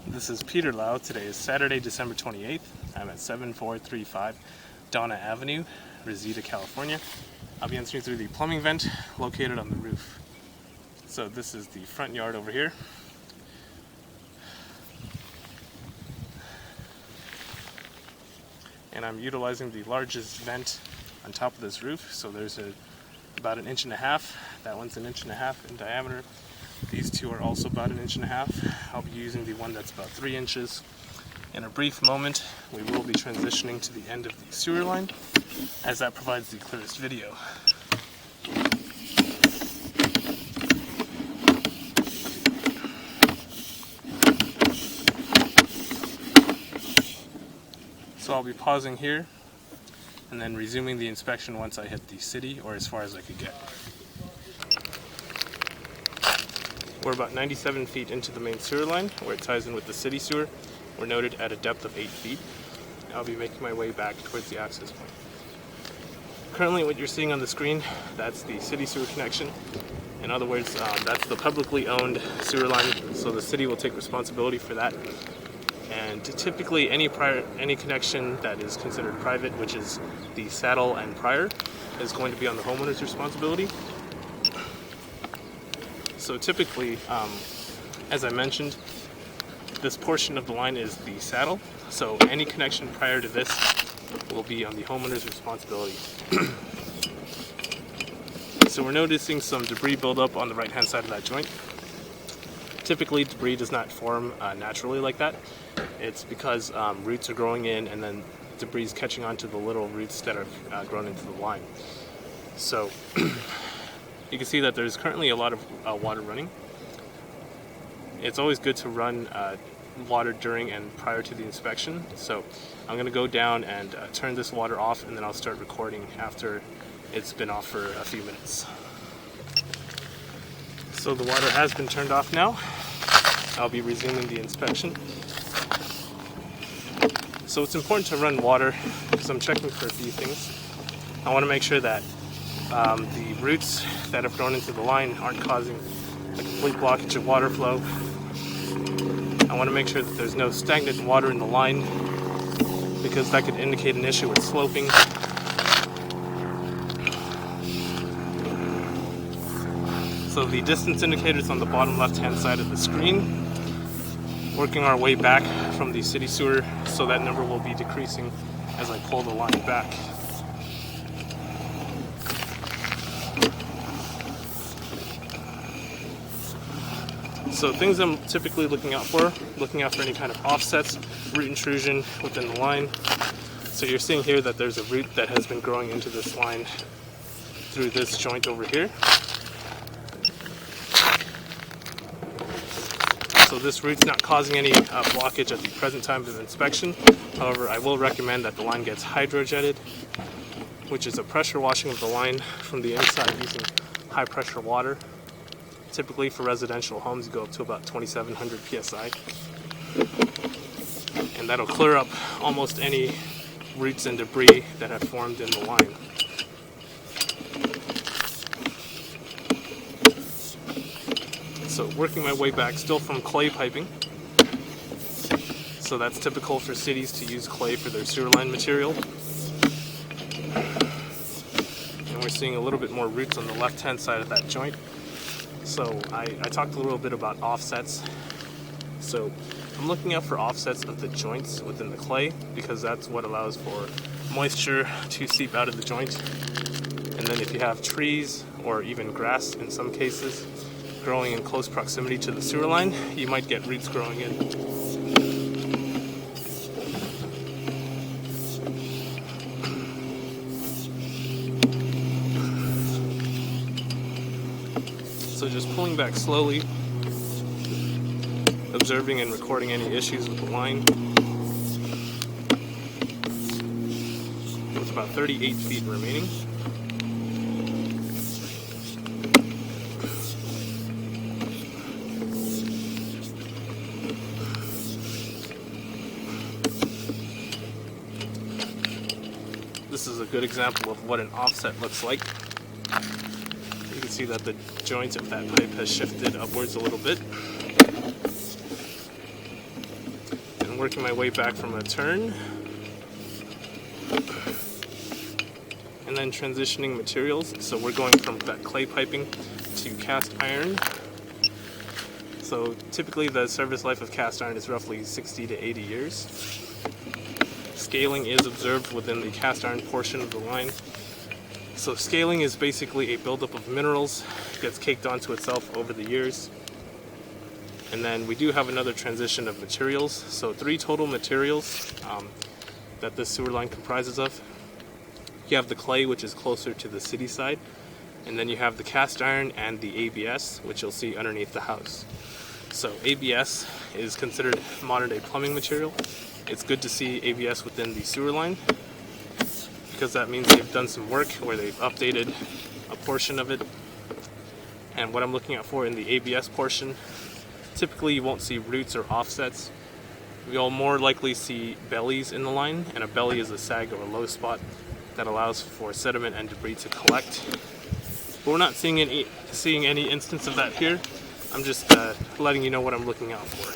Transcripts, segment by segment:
This is Peter Lau. Today is Saturday, December 28th. I'm at 7435 Donna Avenue, Reseda, California. I'll be entering through the plumbing vent located on the roof. So this is the front yard over here. And I'm utilizing the largest vent on top of this roof. So there's about 1.5 inches. That one's 1.5 inches in diameter. These two are also about 1.5 inches. I'll be using the one that's about 3 inches. In a brief moment, we will be transitioning to the end of the sewer line, as that provides the clearest video. So I'll be pausing here and then resuming the inspection once I hit the city, or as far as I could get. We're about 97 feet into the main sewer line, where it ties in with the city sewer. We're noted at a depth of 8 feet. I'll be making my way back towards the access point. Currently what you're seeing on the screen, that's the city sewer connection. In other words, that's the publicly owned sewer line, so the city will take responsibility for that. And typically any connection that is considered private, which is the saddle and prior, is going to be on the homeowner's responsibility. So typically, as I mentioned, this portion of the line is the saddle, so any connection prior to this will be on the homeowner's responsibility. So we're noticing some debris buildup on the right hand side of that joint. Typically debris does not form naturally like that. It's because roots are growing in, and then debris is catching onto the little roots that are grown into the line. So you can see that there's currently a lot of water running. It's always good to run water during and prior to the inspection. So I'm going to go down and turn this water off, and then I'll start recording after it's been off for a few minutes. So the water has been turned off now. I'll be resuming the inspection. So it's important to run water because I'm checking for a few things. I want to make sure that the roots that have grown into the line aren't causing a complete blockage of water flow. I want to make sure that there's no stagnant water in the line, because that could indicate an issue with sloping. So the distance indicator is on the bottom left hand side of the screen. Working our way back from the city sewer, so that number will be decreasing as I pull the line back. So things I'm typically looking out for any kind of offsets, root intrusion within the line. So you're seeing here that there's a root that has been growing into this line through this joint over here. So this root's not causing any blockage at the present time of inspection. However, I will recommend that the line gets hydrojetted, which is a pressure washing of the line from the inside using high pressure water. Typically for residential homes, you go up to about 2,700 psi. And that'll clear up almost any roots and debris that have formed in the line. So working my way back, still from clay piping. So that's typical for cities to use clay for their sewer line material. And we're seeing a little bit more roots on the left-hand side of that joint. So I talked a little bit about offsets. So I'm looking out for offsets of the joints within the clay, because that's what allows for moisture to seep out of the joint. And then if you have trees or even grass in some cases growing in close proximity to the sewer line, you might get roots growing in. So just pulling back slowly, observing and recording any issues with the line. With about 38 feet remaining. This is a good example of what an offset looks like. You can see that the joint of that pipe has shifted upwards a little bit. I'm working my way back from a turn, and then transitioning materials. So we're going from that clay piping to cast iron. So typically the service life of cast iron is roughly 60 to 80 years. Scaling is observed within the cast iron portion of the line. So scaling is basically a buildup of minerals. It gets caked onto itself over the years. And then we do have another transition of materials. So 3 total materials that this sewer line comprises of. You have the clay, which is closer to the city side. And then you have the cast iron and the ABS, which you'll see underneath the house. So ABS is considered modern day plumbing material. It's good to see ABS within the sewer line, because that means they've done some work where they've updated a portion of it. And what I'm looking out for in the ABS portion, typically you won't see roots or offsets. You'll more likely see bellies in the line, and a belly is a sag or a low spot that allows for sediment and debris to collect. But we're not seeing any instance of that here. I'm just letting you know what I'm looking out for.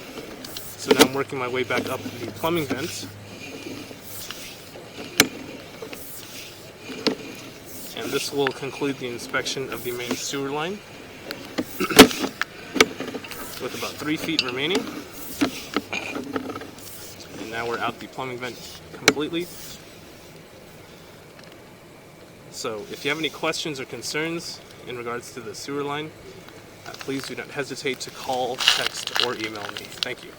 So now I'm working my way back up the plumbing vents. And this will conclude the inspection of the main sewer line with about 3 feet remaining. And now we're out the plumbing vent completely. So if you have any questions or concerns in regards to the sewer line, please do not hesitate to call, text, or email me. Thank you.